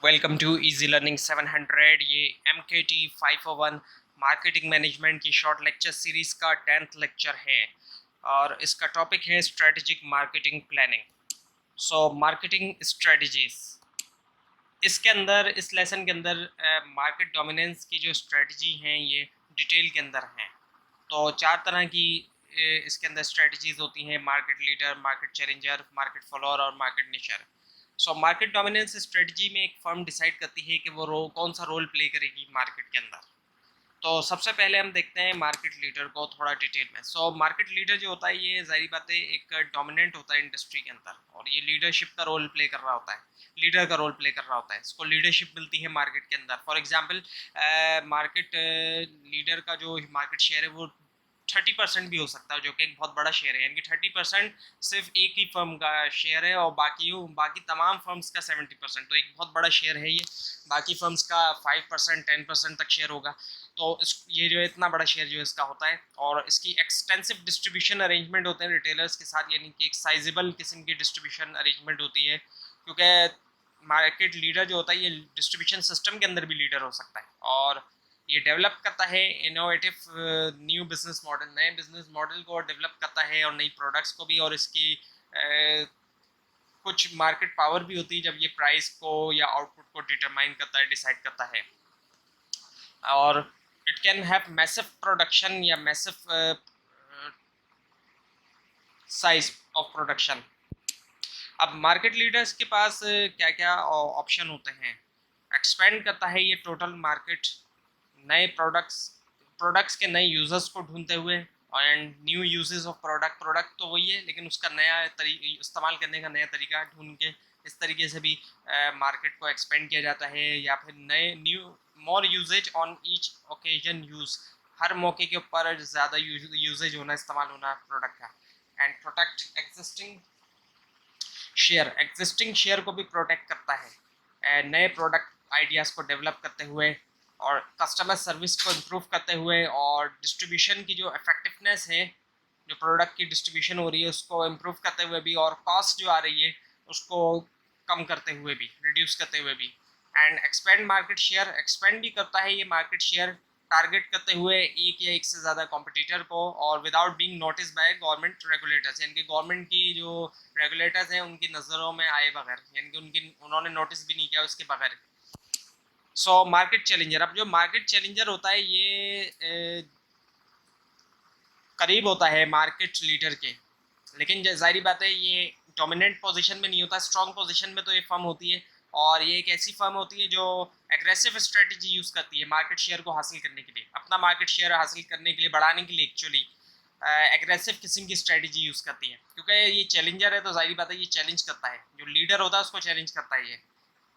Welcome to easy learning 700। ये MKT 501 marketing management की short lecture series का 10th lecture है और इसका टॉपिक है strategic marketing planning. Marketing strategies, इसके अंदर इस लेसन के अंदर मार्केट डोमिनेंस की जो स्ट्रेटजी हैं ये डिटेल के अंदर हैं। तो चार तरह की इसके अंदर स्ट्रेटजीज होती हैं: market leader, market challenger, market follower और मार्केट निशर। मार्केट डोमिनेंस स्ट्रेटजी में एक फर्म डिसाइड करती है कि वो कौन सा रोल प्ले करेगी मार्केट के अंदर। तो सबसे पहले हम देखते हैं मार्केट लीडर को थोड़ा डिटेल में। मार्केट लीडर जो होता है ये जाहिर बात है एक डोमिनेंट होता है इंडस्ट्री के अंदर और ये लीडरशिप का रोल प्ले कर रहा होता है, लीडर का रोल प्ले कर रहा होता है। इसको लीडरशिप मिलती है मार्केट के अंदर। फॉर एग्जांपल मार्केट लीडर का जो मार्केट शेयर है वो 30% भी हो सकता है, जो कि एक बहुत बड़ा शेयर है। यानी कि 30% सिर्फ एक ही फर्म का शेयर है और बाकी तमाम फर्म्स का 70%, तो एक बहुत बड़ा शेयर है ये। बाकी फर्म्स का 5% 10% तक शेयर होगा। तो ये जो इतना बड़ा शेयर जो इसका होता है और इसकी एक्सटेंसिव डिस्ट्रीब्यूशन अरेंजमेंट होते हैं रिटेलर्स के साथ, यानी कि एक साइजेबल किस्म की डिस्ट्रीब्यूशन अरेंजमेंट होती है। क्योंकि मार्केट लीडर जो होता है ये डिस्ट्रीब्यूशन सिस्टम के अंदर भी लीडर हो सकता है और ये डेवलप करता है इनोवेटिव न्यू बिजनेस मॉडल, नए बिजनेस मॉडल को डेवलप करता है और नई प्रोडक्ट्स को भी। और इसकी कुछ मार्केट पावर भी होती है जब ये प्राइस को या आउटपुट को डिटरमाइन करता है, डिसाइड करता है। और it can have massive production या मैसिव साइज ऑफ प्रोडक्शन। अब मार्केट लीडर्स के पास क्या क्या ऑप्शन होते हैं? एक्सपेंड करता है ये टोटल मार्केट, नए प्रोडक्ट्स के नए यूजर्स को ढूंढते हुए and new uses of product तो वही है लेकिन उसका नया इस्तेमाल करने का नया तरीका ढूंढ के इस तरीके से भी मार्केट को एक्सपेंड किया जाता है। या फिर नए new more uses on each occasion use, हर मौके के ऊपर ज़्यादा यूजेज होना, इस्तेमाल होना प्रोडक्ट का। एंड प्रोटेक्ट एग्जिस्टिंग शेयर को भी प्रोटेक्ट करता है नए प्रोडक्ट आइडियाज़ को डेवलप करते हुए और कस्टमर सर्विस को इम्प्रूव करते हुए और डिस्ट्रीब्यूशन की जो इफेक्टिवनेस है, जो प्रोडक्ट की डिस्ट्रीब्यूशन हो रही है उसको इम्प्रूव करते हुए भी, और कॉस्ट जो आ रही है उसको कम करते हुए भी, रिड्यूस करते हुए भी। And expand market share, expand भी करता है ये मार्केट शेयर टारगेट करते हुए एक या एक से ज़्यादा कॉम्पिटिटर को और without being notice by government regulators, यानी कि गवर्नमेंट की जो रेगुलेटर्स हैं उनकी नज़रों में आए बगैर, यानी कि उन्होंने नोटिस भी नहीं किया उसके बगैर। मार्केट चैलेंजर, अब जो मार्केट चैलेंजर होता है ये करीब होता है मार्केट लीडर के, लेकिन जाहिर बात है ये डोमिनेंट पोजीशन में नहीं होता, स्ट्रॉन्ग पोजीशन में तो ये फर्म होती है। और ये एक ऐसी फर्म होती है जो एग्रेसिव स्ट्रेटजी यूज़ करती है मार्केट शेयर को हासिल करने के लिए, अपना मार्केट शेयर हासिल करने के लिए, बढ़ाने के लिए एक्चुअली एग्रेसिव किस्म की स्ट्रेटजी यूज़ करती है। क्योंकि ये चैलेंजर है तो जाहिर बात है ये चैलेंज करता है, जो लीडर होता है उसको चैलेंज करता है ये।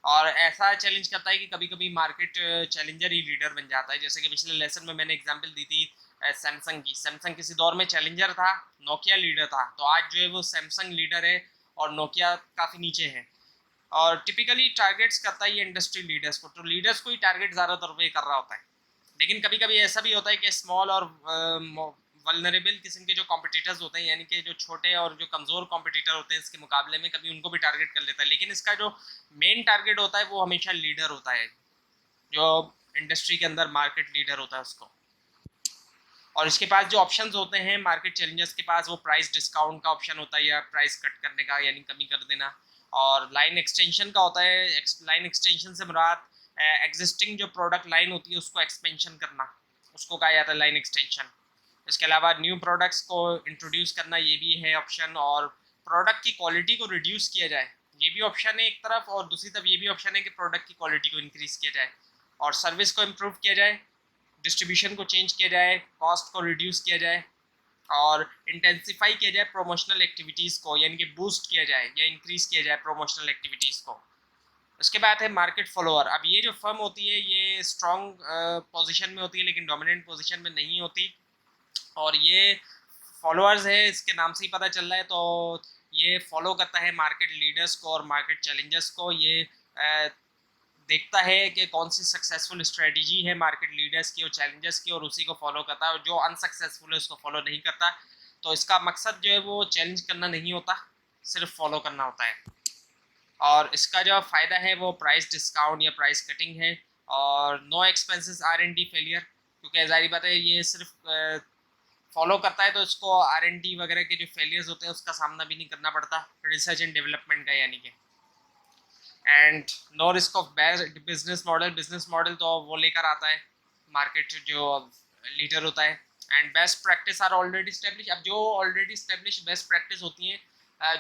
और ऐसा चैलेंज करता है कि कभी कभी मार्केट चैलेंजर ही लीडर बन जाता है। जैसे कि पिछले लेसन में मैंने एग्जांपल दी थी सैमसंग की। सैमसंग किसी दौर में चैलेंजर था, नोकिया लीडर था, तो आज जो है वो सैमसंग लीडर है और नोकिया काफ़ी नीचे है। और टिपिकली टारगेट्स करता है ये इंडस्ट्री लीडर्स को, तो लीडर्स को ही टारगेट ज़्यादातर पे कर रहा होता है। लेकिन कभी कभी ऐसा भी होता है कि स्मॉल और वल्नरेबल किस्म के जो कॉम्पिटिटर्स होते हैं, यानी कि जो छोटे और जो कमज़ोर कॉम्पिटिटर होते हैं इसके मुकाबले में, कभी उनको भी टारगेट कर लेता है। लेकिन इसका जो मेन टारगेट होता है वो हमेशा लीडर होता है, जो इंडस्ट्री के अंदर मार्केट लीडर होता है उसको। और इसके पास जो ऑप्शंस होते हैं मार्केट चैलेंजर्स के पास, वो प्राइस डिस्काउंट का ऑप्शन होता है या प्राइस कट करने का, यानी कमी कर देना। और लाइन एक्सटेंशन का होता है। लाइन एक्सटेंशन से मुराद एग्जिस्टिंग जो प्रोडक्ट लाइन होती है उसको एक्सपेंशन करना, उसको कहा जाता है लाइन एक्सटेंशन। इसके अलावा न्यू प्रोडक्ट्स को इंट्रोड्यूस करना, ये भी है ऑप्शन। और प्रोडक्ट की क्वालिटी को रिड्यूस किया जाए, ये भी ऑप्शन है एक तरफ, और दूसरी तरफ ये भी ऑप्शन है कि प्रोडक्ट की क्वालिटी को इंक्रीज किया जाए और सर्विस को इम्प्रूव किया जाए, डिस्ट्रीब्यूशन को चेंज किया जाए, कॉस्ट को रिड्यूस किया जाए और इंटेंसिफाई किया जाए प्रोमोशनल एक्टिविटीज़ को, यानी कि बूस्ट किया जाए या इंक्रीज किया जाए प्रोमोशनल एक्टिविटीज़ को। उसके बाद है मार्केट फॉलोअर। अब ये जो फर्म होती है ये स्ट्रॉन्ग पोजीशन में होती है लेकिन डोमिनेंट पोजीशन में नहीं होती, और ये फॉलोअर्स है, इसके नाम से ही पता चल रहा है। तो ये फॉलो करता है मार्केट लीडर्स को और मार्केट चैलेंजर्स को। ये देखता है कि कौन सी सक्सेसफुल स्ट्रेटजी है मार्केट लीडर्स की और चैलेंजर्स की, और उसी को फॉलो करता है, और जो अनसक्सेसफुल है उसको फॉलो नहीं करता। तो इसका मकसद जो है वो चैलेंज करना नहीं होता, सिर्फ फॉलो करना होता है। और इसका जो फ़ायदा है वो प्राइस डिस्काउंट या प्राइस कटिंग है, और नो एक्सपेंसेस R&D फेलियर, क्योंकि ज़ाहिर बात है ये सिर्फ फॉलो करता है तो इसको R&D वगैरह के जो फेलियर्स होते हैं उसका सामना भी नहीं करना पड़ता, रिसर्च एंड डेवलपमेंट का यानी कि। And no risk of bad business model तो वो लेकर आता है मार्केट जो लीडर होता है। And best practice are already establish. अब जो ऑलरेडी स्टेब्लिश बेस्ट प्रैक्टिस होती हैं,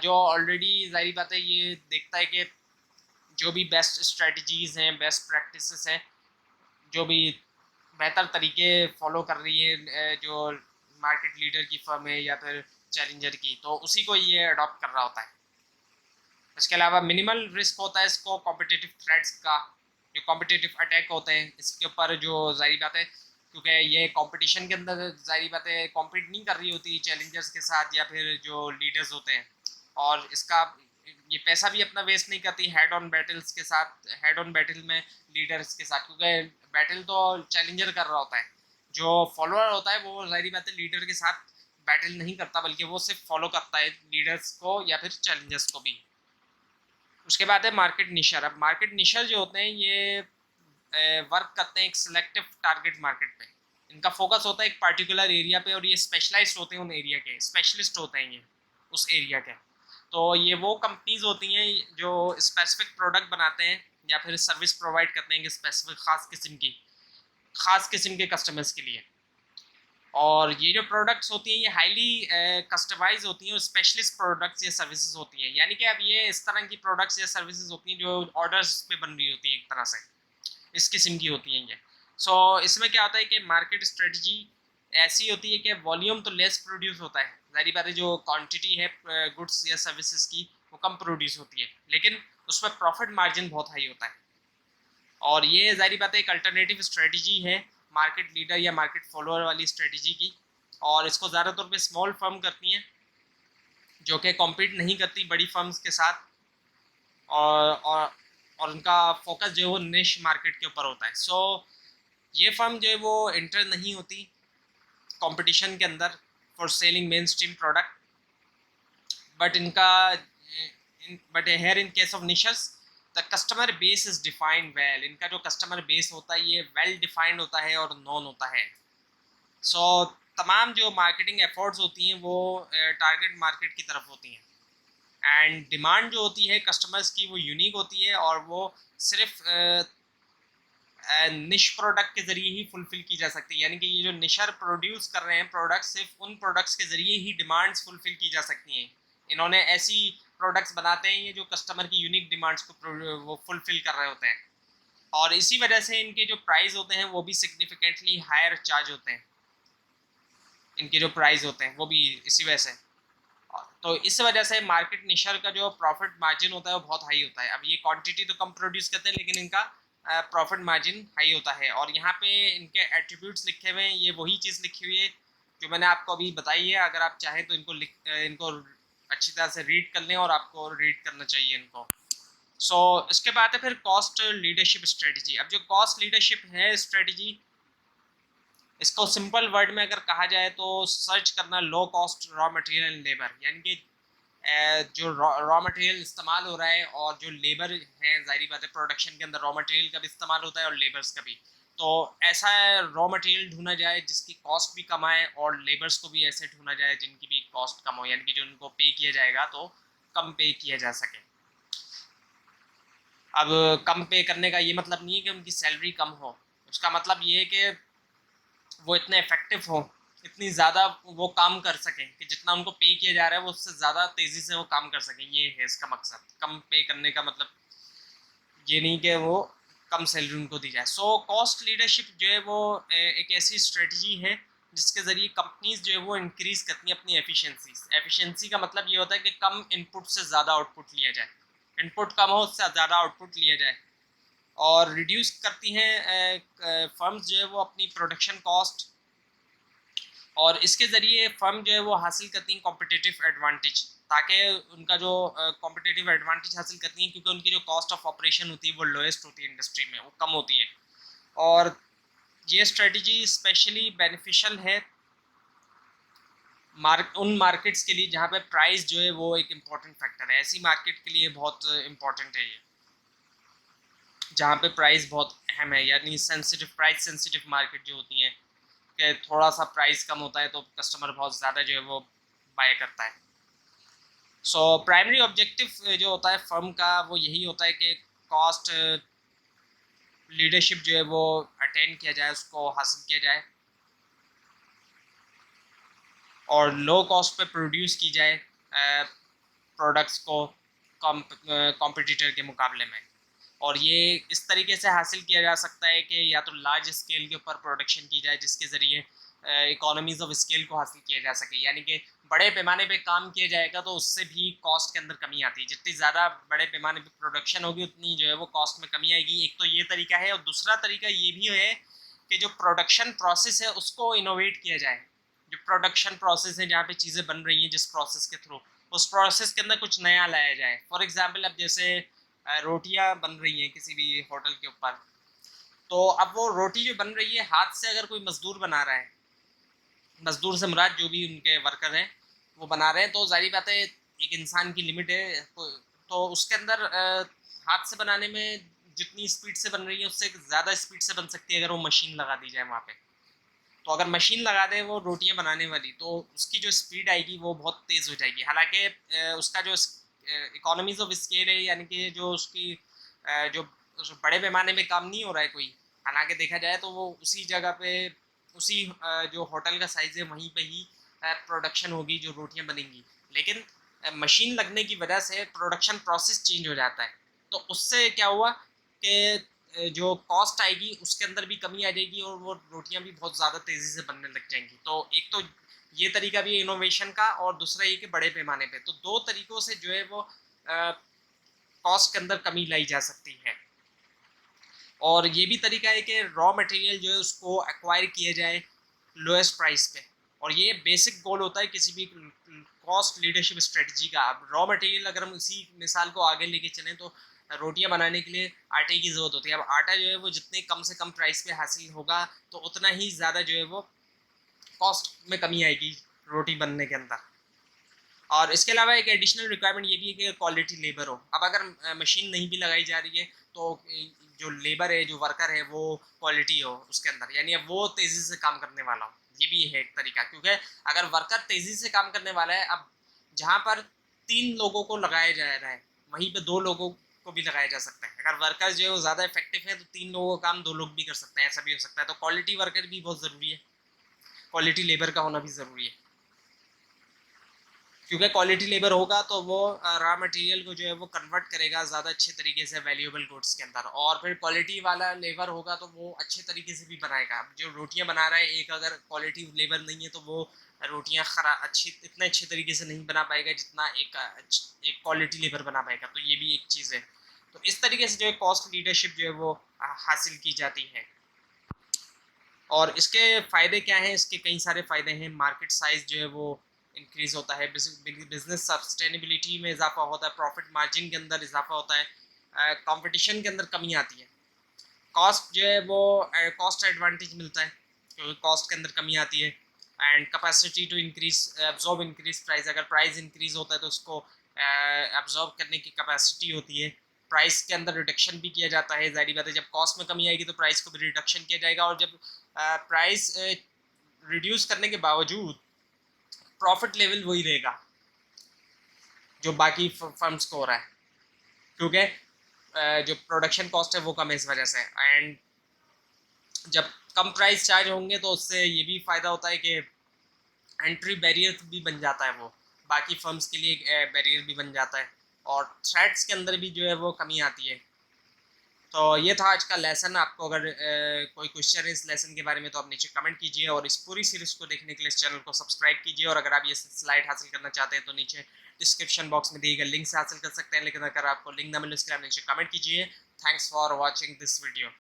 जो ऑलरेडी जाहिर बात है ये देखता है कि जो भी बेस्ट स्ट्रेटजीज हैं, बेस्ट प्रैक्टिसेस हैं, जो भी बेहतर तरीके फॉलो कर रही है जो मार्केट लीडर की फर्म है या फिर चैलेंजर की, तो उसी को ये अडॉप्ट कर रहा होता है। इसके अलावा मिनिमल रिस्क होता है इसको कॉम्पिटिटिव थ्रेट्स का, जो कॉम्पिटिटिव अटैक होते हैं इसके ऊपर, जो जाहिर बात है क्योंकि ये कंपटीशन के अंदर जाहिर बात है कॉम्पीट नहीं कर रही होती चैलेंजर्स के साथ या फिर जो लीडर्स होते हैं, और इसका ये पैसा भी अपना वेस्ट नहीं करती हेड ऑन बैटल्स के साथ, हेड ऑन बैटल में लीडर्स के साथ, क्योंकि बैटल तो चैलेंजर कर रहा होता है, जो फॉलोअर होता है वो जाहिर बात है लीडर के साथ बैटल नहीं करता, बल्कि वो सिर्फ फॉलो करता है लीडर्स को या फिर चैलेंजर्स को भी। उसके बाद है मार्केट निशर। अब मार्केट निशर जो होते हैं ये वर्क करते हैं एक सिलेक्टिव टारगेट मार्केट पे, इनका फोकस होता है एक पार्टिकुलर एरिया पे, और ये स्पेशलाइज्ड होते हैं उन एरिया के, स्पेशलिस्ट होते हैं ये उस एरिया के। तो ये वो कंपनीज होती हैं जो स्पेसिफिक प्रोडक्ट बनाते हैं या फिर सर्विस प्रोवाइड करते हैं कि स्पेसिफिक खास किस्म के कस्टमर्स के लिए। और ये जो प्रोडक्ट्स होती हैं ये हाईली कस्टमाइज होती हैं और स्पेशलिस्ट प्रोडक्ट्स या सर्विसेज होती हैं, यानी कि अब ये इस तरह की प्रोडक्ट्स या सर्विसेज होती हैं जो ऑर्डर्स पे बन रही होती हैं, एक तरह से इस किस्म की होती हैं ये। सो इसमें क्या होता है कि मार्केट स्ट्रेटजी ऐसी होती है कि वॉल्यूम तो लेस प्रोड्यूस होता है, जाहिर बात है जो क्वांटिटी है गुड्स या सर्विसेज की वो कम प्रोड्यूस होती है, लेकिन उसमें प्रॉफिट मार्जिन बहुत हाई होता है। और ये जाहिर बात है एक अल्टरनेटिव स्ट्रेटजी है मार्केट लीडर या मार्केट फॉलोअर वाली स्ट्रेटजी की, और इसको ज़्यादातर पे स्मॉल फर्म करती हैं जो कि कॉम्पीट नहीं करती बड़ी फर्म्स के साथ, और और और उनका फोकस जो है वो निश मार्केट के ऊपर होता है। सो ये फर्म जो है वो इंटर नहीं होती कंपटीशन के अंदर for selling main stream product, but here in case of niches the customer base is defined well. इनका जो कस्टमर बेस होता है ये वेल डिफाइंड होता है और नॉन होता है। सो तमाम जो मार्केटिंग एफर्ट्स होती हैं वो टारगेट मार्केट की तरफ होती हैं, एंड डिमांड जो होती है कस्टमर्स की वो यूनिक होती है, और वो सिर्फ निश प्रोडक्ट के ज़रिए ही फुलफ़िल की जा सकती है, यानी कि ये जो निशर प्रोड्यूस कर रहे हैं प्रोडक्ट्स, सिर्फ उन प्रोडक्ट्स के ज़रिए ही डिमांड्स फुलफ़िल की जा सकती हैं। इन्होंने ऐसी प्रोडक्ट्स बनाते हैं ये जो कस्टमर की यूनिक डिमांड्स को वो फुलफ़िल कर रहे होते हैं, और इसी वजह से इनके जो प्राइस होते हैं वो भी सिग्निफिकेंटली हायर चार्ज होते हैं, इनके जो प्राइस होते हैं वो भी इसी वजह से। तो इस वजह से मार्केट निशर का जो प्रॉफिट मार्जिन होता है वो बहुत हाई होता है। अब ये क्वांटिटी तो कम प्रोड्यूस करते हैं लेकिन इनका प्रॉफिट मार्जिन हाई होता है, और यहाँ पे इनके एट्रीब्यूट्स लिखे हुए हैं, ये वही चीज़ लिखी हुई है जो मैंने आपको अभी बताई है। अगर आप चाहें तो इनको अच्छी तरह से रीड कर लें, और आपको रीड करना चाहिए इनको। सो इसके बाद है फिर कॉस्ट लीडरशिप स्ट्रेटजी। अब जो कॉस्ट लीडरशिप है स्ट्रेटजी, इसको सिंपल वर्ड में अगर कहा जाए तो सर्च करना low cost raw material and labour, यानी कि जो रॉ मटेरियल इस्तेमाल हो रहा है और जो लेबर है, जाहिर बात है प्रोडक्शन के अंदर रॉ मटेरियल का भी इस्तेमाल होता है और लेबर्स का भी, तो ऐसा रॉ मटेरियल ढूंढा जाए जिसकी कॉस्ट भी कम आए और लेबर्स को भी ऐसे ढूंढा जाए जिनकी भी कॉस्ट कम हो, यानी कि जो उनको पे किया जाएगा तो कम पे किया जा सके। अब कम पे करने का ये मतलब नहीं है कि उनकी सैलरी कम हो, उसका मतलब ये है कि वो इतने इफेक्टिव हो, इतनी ज़्यादा वो काम कर सकें कि जितना उनको पे किया जा रहा है वो उससे ज़्यादा तेज़ी से वो काम कर सकें, ये है इसका मकसद। कम पे करने का मतलब ये नहीं कि वो कम सैलरी उनको दी जाए। सो कॉस्ट लीडरशिप जो है वो एक ऐसी स्ट्रेटजी है जिसके ज़रिए कंपनीज जो है वो इंक्रीज़ करती हैं अपनी एफिशिएंसी का मतलब ये होता है कि कम इनपुट से ज़्यादा आउटपुट लिया जाए, इनपुट कम हो उससे ज़्यादा आउटपुट लिया जाए, और रिड्यूस करती हैं फर्म्स जो है वो अपनी प्रोडक्शन कॉस्ट, और इसके ज़रिए फर्म जो है वो हासिल करती हैं कॉम्पिटिटिव एडवांटेज, ताकि उनका जो कॉम्पिटिटिव एडवांटेज हासिल करती हैं क्योंकि उनकी जो कॉस्ट ऑफ ऑपरेशन होती है वो लोएस्ट होती है इंडस्ट्री में, वो कम होती है। और ये स्ट्रेटजी स्पेशली बेनिफिशियल है उन मार्केट्स के लिए जहाँ पे प्राइस जो है वो एक इम्पॉर्टेंट फैक्टर है, ऐसी मार्केट के लिए बहुत इम्पॉर्टेंट है ये, जहाँ पे प्राइस बहुत अहम है, यानी सेंसिटिव, प्राइस सेंसिटिव मार्केट जो होती हैं कि थोड़ा सा प्राइस कम होता है तो कस्टमर बहुत ज़्यादा जो है वो बाय करता है। सो प्राइमरी ऑब्जेक्टिव जो होता है फर्म का वो यही होता है कि कॉस्ट लीडरशिप जो है वो अटेंड किया जाए, उसको हासिल किया जाए और लो कॉस्ट पे प्रोड्यूस की जाए प्रोडक्ट्स को कॉम्पिटिटर के मुकाबले में। और ये इस तरीके से हासिल किया जा सकता है कि या तो लार्ज स्केल के ऊपर प्रोडक्शन की जाए जिसके ज़रिए इकोनॉमीज ऑफ स्केल को हासिल किया जा सके, यानी कि बड़े पैमाने पे काम किया जाएगा तो उससे भी कॉस्ट के अंदर कमी आती है, जितनी ज़्यादा बड़े पैमाने पे प्रोडक्शन होगी उतनी जो है वो कॉस्ट में कमी आएगी। एक तो ये तरीका है, और दूसरा तरीका ये भी है कि जो प्रोडक्शन प्रोसेस है उसको इनोवेट किया जाए। जो प्रोडक्शन प्रोसेस है जहाँ पे चीज़ें बन रही हैं जिस प्रोसेस के थ्रू, उस प्रोसेस के अंदर कुछ नया लाया जाए। फॉर एग्जाम्पल अब जैसे रोटियां बन रही हैं किसी भी होटल के ऊपर, तो अब वो रोटी जो बन रही है हाथ से अगर कोई मजदूर बना रहा है, मजदूर से मुराद जो भी उनके वर्कर हैं वो बना रहे हैं, तो जाहिर बात है एक इंसान की लिमिट है, तो उसके अंदर हाथ से बनाने में जितनी स्पीड से बन रही है उससे ज़्यादा स्पीड से बन सकती है अगर वो मशीन लगा दी जाए वहाँ पे। तो अगर मशीन लगा दे वो रोटियां बनाने वाली, तो उसकी जो स्पीड आएगी वो बहुत तेज़ हो जाएगी। हालांकि उसका जो इकोनॉमीज ऑफ स्केल है, यानी कि जो उसकी जो बड़े पैमाने में काम नहीं हो रहा है कोई, हालांकि देखा जाए तो वो उसी जगह पे उसी जो होटल का साइज़ है वहीं पे ही प्रोडक्शन होगी, जो रोटियां बनेंगी। लेकिन मशीन लगने की वजह से प्रोडक्शन प्रोसेस चेंज हो जाता है, तो उससे क्या हुआ कि जो कॉस्ट आएगी उसके अंदर भी कमी आ जाएगी और वो रोटियां भी बहुत ज़्यादा तेज़ी से बनने लग जाएंगी। तो एक तो ये तरीका भी है इनोवेशन का, और दूसरा ये कि बड़े पैमाने पे, तो दो तरीक़ों से जो है वो कॉस्ट के अंदर कमी लाई जा सकती है। और ये भी तरीका है कि रॉ मटेरियल जो है उसको एक्वायर किया जाए लोएस्ट प्राइस पे, और ये बेसिक गोल होता है किसी भी कॉस्ट लीडरशिप स्ट्रेटजी का। अब रॉ मटेरियल अगर हम इसी मिसाल को आगे लेके चलें तो रोटियां बनाने के लिए आटे की ज़रूरत होती है। अब आटा जो है वो जितने कम से कम प्राइस पे हासिल होगा तो उतना ही ज़्यादा जो है वो कॉस्ट में कमी आएगी रोटी बनने के अंदर। और इसके अलावा एक एडिशनल रिक्वायरमेंट ये भी है कि क्वालिटी लेबर हो। अब अगर मशीन नहीं भी लगाई जा रही है तो जो लेबर है, जो वर्कर है, वो क्वालिटी हो उसके अंदर, यानी अब वो तेज़ी से काम करने वाला हो। ये भी है एक तरीका, क्योंकि अगर वर्कर तेज़ी से काम करने वाला है, अब जहाँ पर 3 लोगों को लगाया जा रहा है वहीं पे 2 लोगों को भी लगाया जा सकता है। अगर वर्कर जो है वो ज़्यादा इफेक्टिव है तो 3 लोगों का काम 2 लोग भी कर सकते हैं, ऐसा भी हो सकता है। तो क्वालिटी वर्कर भी बहुत ज़रूरी है, क्वालिटी लेबर का होना भी ज़रूरी है, क्योंकि क्वालिटी लेबर होगा तो वो रॉ मटेरियल को जो है वो कन्वर्ट करेगा ज़्यादा अच्छे तरीके से वैल्यूएबल गुड्स के अंदर, और फिर क्वालिटी वाला लेबर होगा तो वो अच्छे तरीके से भी बनाएगा। जो रोटियां बना रहा है एक, अगर क्वालिटी लेबर नहीं है तो वो रोटियां इतने अच्छे तरीके से नहीं बना पाएगा जितना एक क्वालिटी लेबर बना पाएगा। तो ये भी एक चीज़ है। तो इस तरीके से जो है कॉस्ट लीडरशिप जो है वो हासिल की जाती है। और इसके फ़ायदे क्या हैं? इसके कई सारे फ़ायदे हैं। मार्केट साइज़ जो है वो इंक्रीज़ होता है, बिज़नेस सस्टेनेबिलिटी में इज़ाफ़ा होता है, प्रॉफिट मार्जिन के अंदर इज़ाफ़ा होता है, कंपटीशन के अंदर कमी आती है। कॉस्ट जो है वो कॉस्ट एडवांटेज मिलता है क्योंकि कॉस्ट के अंदर कमी आती है। And capacity to increase absorb increase price, अगर प्राइस इंक्रीज होता है तो उसको एब्जॉर्ब करने की कैपेसिटी होती है। प्राइस के अंदर रिडक्शन भी किया जाता है, जाहिर बात है जब कॉस्ट में कमी आएगी तो प्राइस को भी रिडक्शन किया जाएगा, और जब प्राइस रिड्यूस करने के बावजूद प्रॉफिट लेवल वही रहेगा जो बाकी फर्म्स को हो रहा है, क्योंकि जो प्रोडक्शन कॉस्ट है वो कम है इस वजह से। एंड जब कम प्राइस चार्ज होंगे तो उससे ये भी फ़ायदा होता है कि एंट्री बैरियर भी बन जाता है, वो बाकी फर्म्स के लिए बैरियर भी बन जाता है, और थ्रेट्स के अंदर भी जो है वो कमी आती है। तो ये था आज का लेसन। आपको अगर कोई क्वेश्चन है इस लेसन के बारे में तो आप नीचे कमेंट कीजिए, और इस पूरी सीरीज़ को देखने के लिए इस चैनल को सब्सक्राइब कीजिए। और अगर आप ये स्लाइड हासिल करना चाहते हैं तो नीचे डिस्क्रिप्शन बॉक्स में दिए गए लिंक से हासिल कर सकते हैं, लेकिन अगर आपको लिंक ना मिले उसके लिए आप नीचे कमेंट कीजिए। Thanks for watching this video.